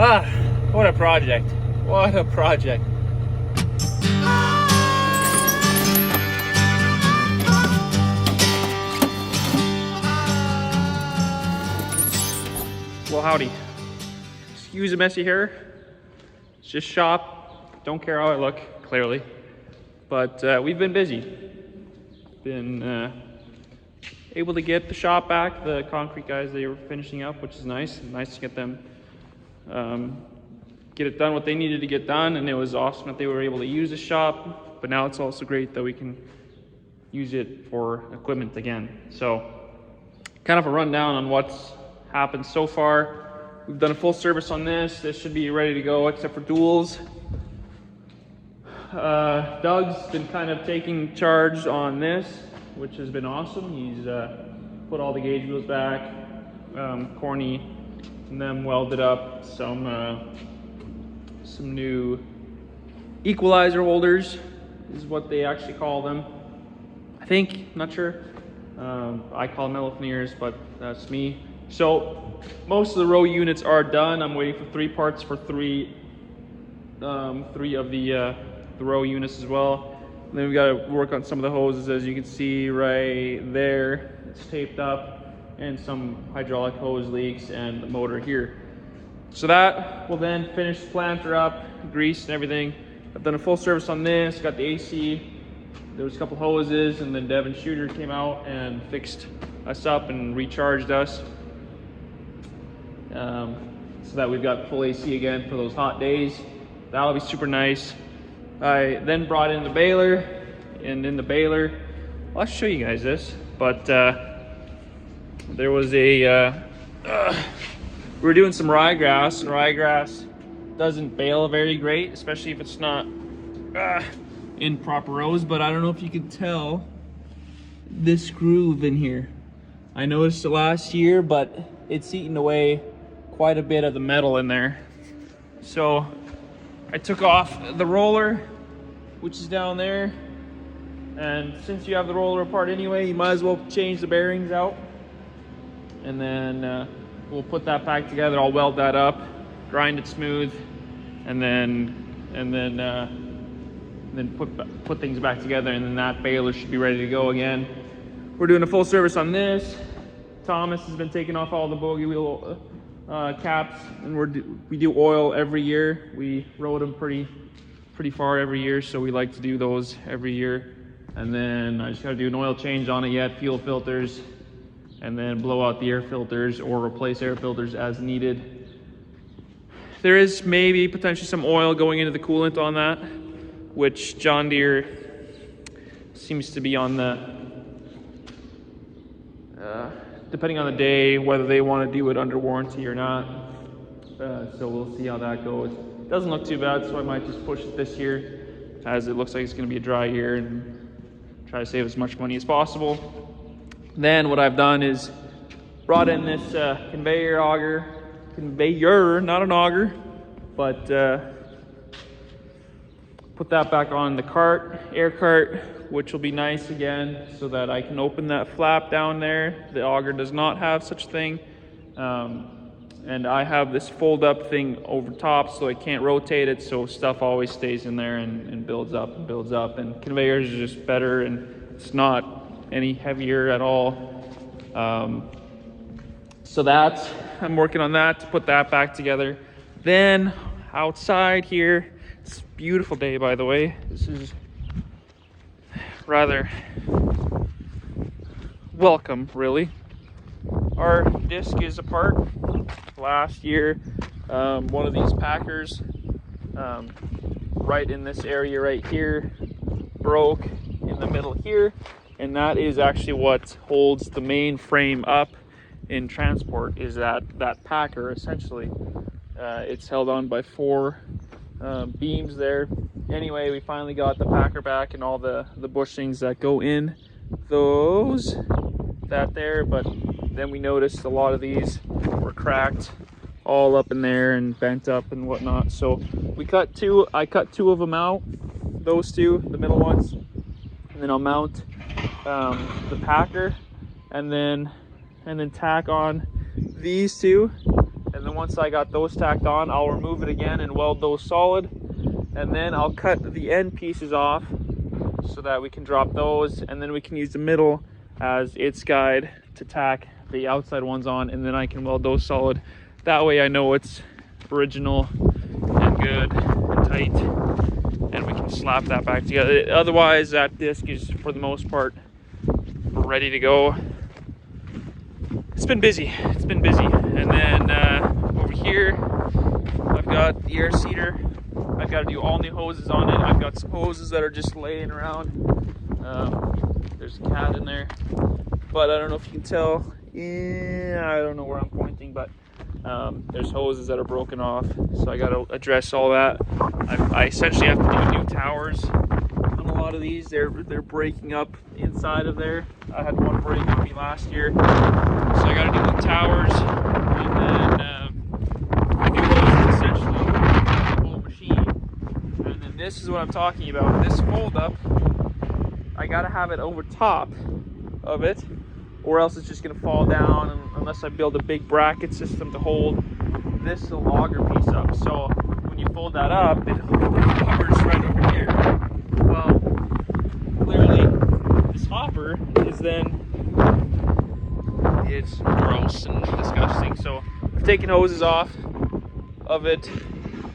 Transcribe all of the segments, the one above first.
Ah, what a project. What a project. Well, howdy. Excuse the messy hair. It's just shop. Don't care how I look, clearly. But we've been busy. Been able to get the shop back. The concrete guys, they were finishing up, which is nice. Nice to get them get it done what they needed to get done, and it was awesome that they were able to use the shop. But now it's also great that we can use it for equipment again. So, kind of a rundown on what's happened so far. We've done a full service on this. This should be ready to go except for duals. Doug's been kind of taking charge on this, which has been awesome. He's put all the gauge wheels back, corny, and then welded up some new equalizer holders is what they actually call them. I think, not sure. I call them elephant but that's me. So most of the row units are done. I'm waiting for 3 parts for three of the row units as well. And then we've got to work on some of the hoses, as you can see right there. It's taped up, and some hydraulic hose leaks and the motor here. So that will then finish the planter up, grease and everything. I've done a full service on this, got the AC. There was a couple hoses, and then Devin Shooter came out and fixed us up and recharged us. So that we've got full AC again for those hot days. That'll be super nice. I then brought in the baler, and in the baler, I'll show you guys this, but there was a, we were doing some ryegrass, and ryegrass doesn't bale very great, especially if it's not in proper rows. But I don't know if you can tell this groove in here. I noticed it last year, but it's eaten away quite a bit of the metal in there. So I took off the roller, which is down there, and since you have the roller apart anyway, you might as well change the bearings out, and then we'll put that back together. I'll weld that up, grind it smooth, and then put things back together, and then that baler should be ready to go again. We're doing a full service on this. Thomas has been taking off all the bogey wheel caps, and we do oil every year. We rode them pretty far every year, so we like to do those every year. And then I just got to do an oil change on it yet, fuel filters, and then blow out the air filters or replace air filters as needed. There is maybe potentially some oil going into the coolant on that, which John Deere seems to be on the depending on the day, whether they want to do it under warranty or not. So we'll see how that goes. Doesn't look too bad, so I might just push it this year, as it looks like it's going to be a dry year, and try to save as much money as possible. Then what I've done is brought in this conveyor, not an auger, but put that back on the cart, air cart, which will be nice again, so that I can open that flap down there. The auger does not have such a thing. And I have this fold up thing over top, so I can't rotate it, so stuff always stays in there and builds up and builds up. And conveyors are just better, and it's not any heavier at all. So I'm working on that to put that back together. Then outside here, it's a beautiful day, by the way. This is rather welcome, really. Our disc is apart. Last year, one of these packers right in this area right here broke in the middle here, and that is actually what holds the main frame up in transport, is that packer essentially. It's held on by 4 beams there. Anyway, we finally got the packer back and all the bushings that go in that there, but then we noticed a lot of these were cracked all up in there and bent up and whatnot. So I cut 2 of them out, those 2, the middle ones, and then I'll mount the packer, and then tack on these 2, and And then once I got those tacked on, I'll remove it again and weld those solid. And then I'll cut the end pieces off so that we can drop those, and then we can use the middle as its guide to tack the outside ones on, and then I can weld those solid. That way I know it's original and good and tight, and we can slap that back together. Otherwise, that disc is, for the most part, ready to go. It's been busy. And then over here, I've got the air seeder. I've got to do all new hoses on it. I've got some hoses that are just laying around. There's a cat in there, but I don't know if you can tell. Yeah, I don't know where I'm pointing, but there's hoses that are broken off, so I got to address all that. I essentially have to do new towers on a lot of these. They're breaking up inside of there. I had one break on me last year, so I got to do new towers, and then new hoses essentially the whole machine. And then this is what I'm talking about. This fold up, I got to have it over top of it, or else it's just going to fall down unless I build a big bracket system to hold this logger piece up. So when you fold that up, it hovers right over here. Well, clearly this hopper is it's gross and disgusting. So I've taken hoses off of it,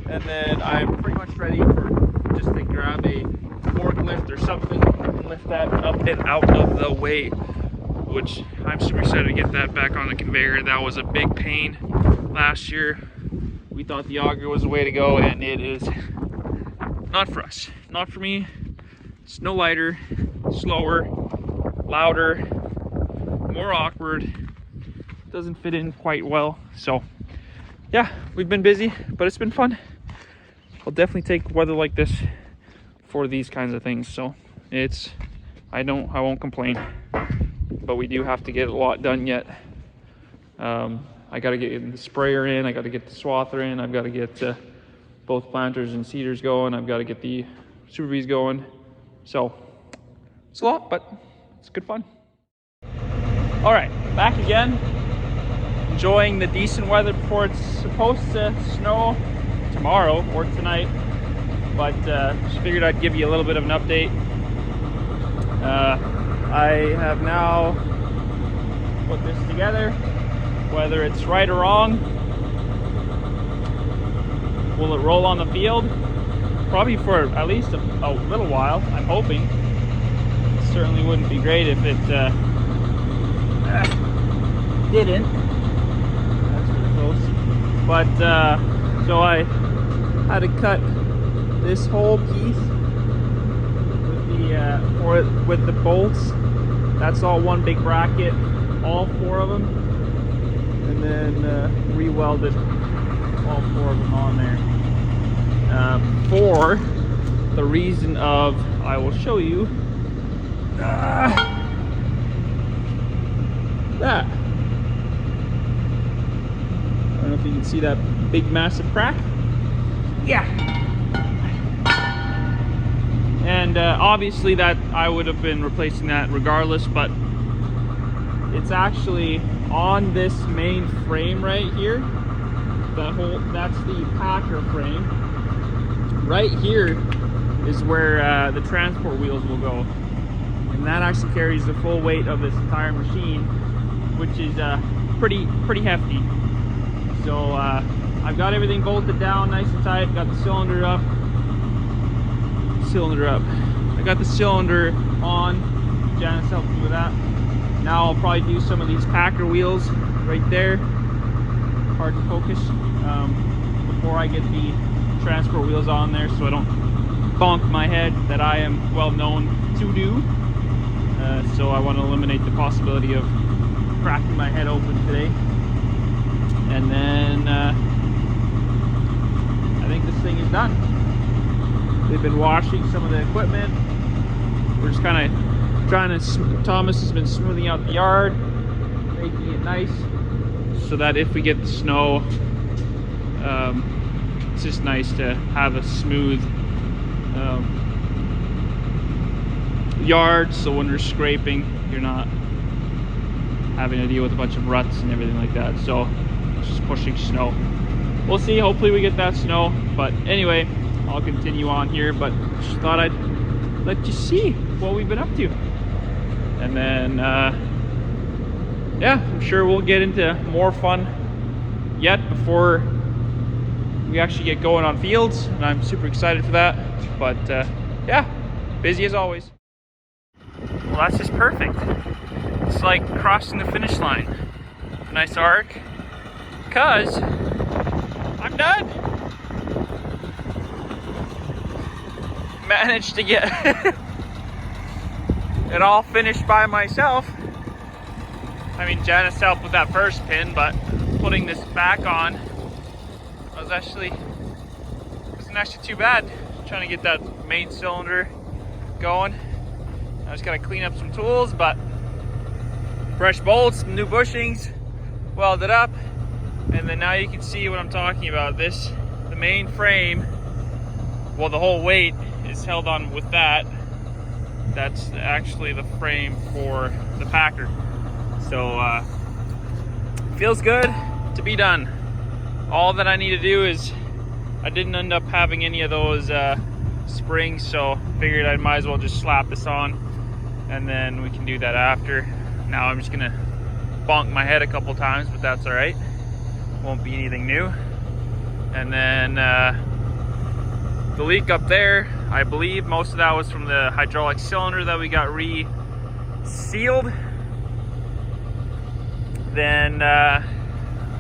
and then I'm pretty much ready for just to grab a forklift or something and lift that up and out of the way, which I'm super excited to get that back on the conveyor. That was a big pain last year. We thought the auger was the way to go, and it is not for us, not for me. It's no lighter, slower, louder, more awkward, doesn't fit in quite well. So yeah, we've been busy, but it's been fun. I'll definitely take weather like this for these kinds of things. So I won't complain, but we do have to get a lot done yet. I got to get the sprayer in, I got to get the swather in, I've got to get both planters and seeders going, I've got to get the super bees going. So it's a lot, but it's good fun. All right, back again, enjoying the decent weather before it's supposed to snow tomorrow or tonight, but just figured I'd give you a little bit of an update. I have now put this together. Whether it's right or wrong, will it roll on the field? Probably for at least a little while, I'm hoping. It certainly wouldn't be great if it didn't. That's really close. But so I had to cut this whole piece with the bolts. That's all one big bracket, all four of them, and then re-welded all four of them on there for the reason of, I will show you that. I don't know if you can see that big massive crack. Yeah. And obviously that I would have been replacing that regardless, but it's actually on this main frame right here. That's the packer frame. Right here is where the transport wheels will go. And that actually carries the full weight of this entire machine, which is pretty hefty. So I've got everything bolted down nice and tight, got the cylinder up. I got the cylinder on. Janice helped me with that. Now I'll probably do some of these packer wheels right there. Hard to focus. Before I get the transport wheels on there, so I don't bonk my head that I am well known to do. So I want to eliminate the possibility of cracking my head open today. And then I think this thing is done. They've been washing some of the equipment. We're just kind of trying to, Thomas has been smoothing out the yard, making it nice so that if we get the snow, it's just nice to have a smooth yard, so when you're scraping, you're not having to deal with a bunch of ruts and everything like that. So it's just pushing snow. We'll see, hopefully we get that snow. But anyway, I'll continue on here, but just thought I'd let you see what we've been up to. And then, yeah, I'm sure we'll get into more fun yet before we actually get going on fields, and I'm super excited for that. But yeah, busy as always. Well, that's just perfect. It's like crossing the finish line. Nice arc, cause I'm done. Managed to get it all finished by myself. I mean, Janice helped with that first pin, but putting this back on wasn't actually too bad. Trying to get that main cylinder going. I just gotta clean up some tools, but fresh bolts, new bushings, welded up, and then now you can see what I'm talking about. This, the main frame, well, the whole weight is held on with that. That's actually the frame for the Packer. So feels good to be done. All that I need to do is, I didn't end up having any of those springs, so figured I might as well just slap this on, and then we can do that after. Now I'm just gonna bonk my head a couple times, but that's all right. Won't be anything new. And then the leak up there, I believe most of that was from the hydraulic cylinder that we got re-sealed. Then I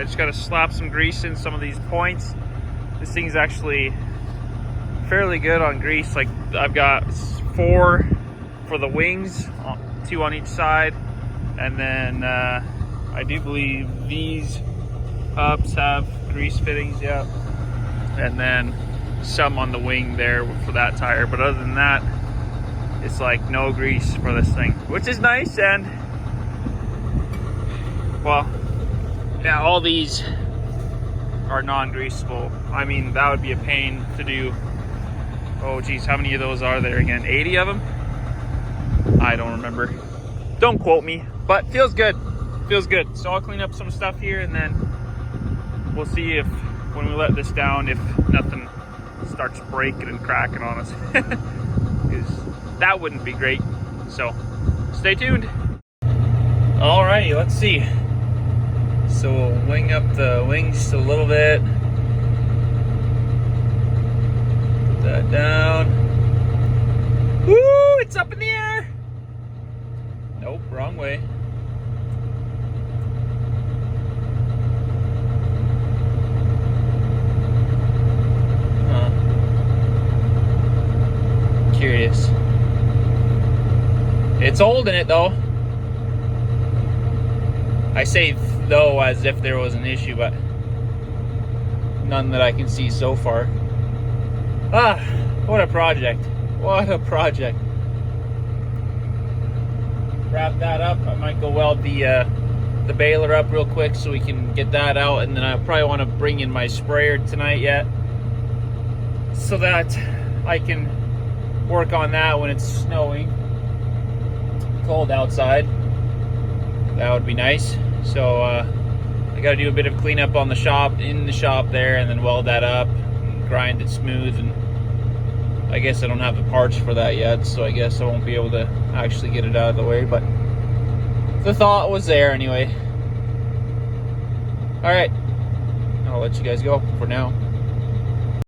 just got to slap some grease in some of these points. This thing's actually fairly good on grease. Like, I've got 4 for the wings, 2 on each side, and then I do believe these hubs have grease fittings, yeah, and then some on the wing there for that tire. But other than that, it's like no grease for this thing, which is nice. And well, yeah, all these are non-greasable. I mean, that would be a pain to do. Oh geez, how many of those are there again? 80 of them? I don't remember. Don't quote me, but feels good. Feels good. So I'll clean up some stuff here, and then we'll see if, when we let this down, if nothing starts breaking and cracking on us. Because that wouldn't be great. So stay tuned. Alrighty, let's see. So we'll wing up the wings just a little bit. Put that down. Woo! It's up in the air! Nope, wrong way. Curious. It's holding it though. I say though as if there was an issue, but none that I can see so far. Ah, what a project. What a project. Wrap that up. I might go weld the baler up real quick so we can get that out, and then I probably want to bring in my sprayer tonight yet, so that I can work on that when it's snowing, cold outside. That would be nice. So I got to do a bit of cleanup on the shop, in the shop there, and then weld that up and grind it smooth. And I guess I don't have the parts for that yet, so I guess I won't be able to actually get it out of the way, but the thought was there anyway. All right, I'll let you guys go for now.